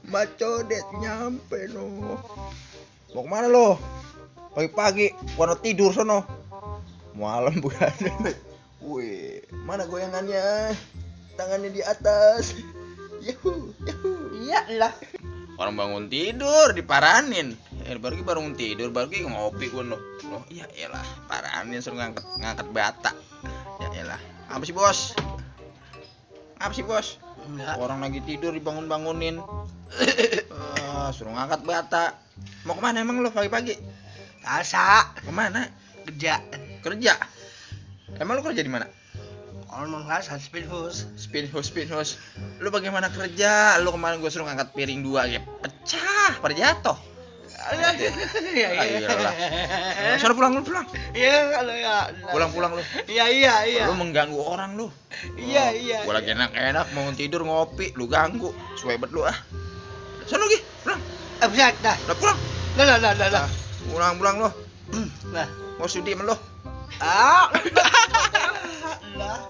Macodet nyampe no. Mau kemana lo? Pagi-pagi, warna tidur sono. Malam bukan. Wih, mana goyangannya? Tangannya di atas. Yuhu. Iyalah. Orang bangun tidur diparanin. Baru bangun tidur, baru ngopi gue loh. Iya elah, paranin suruh ngangkat bata. Ya elah. Apa sih bos? Enggak. Orang lagi tidur dibangun-bangunin. Suruh ngangkat bata. Mau kemana emang lo pagi-pagi? Asa. Kemana? Kerja. Emang lo kerja di mana? Orang ngasah spin host. Spin host. Lu bagaimana kerja? Lu kemarin gue suruh ngangkat piring 2 ya pecah, pada jatuh. Iya. Suruh pulang. Iya, kalau ya. Pulang lu. Iya. Lu mengganggu orang lu. Iya. Gua lagi enak-enak mau tidur ngopi, lu ganggu. Suebet lu ah. Sono lagi, pulang. Bisa dah. Udah pulang. Lah. Pulang lu. Nah. Mau sudi sama lu. Ah. Lah.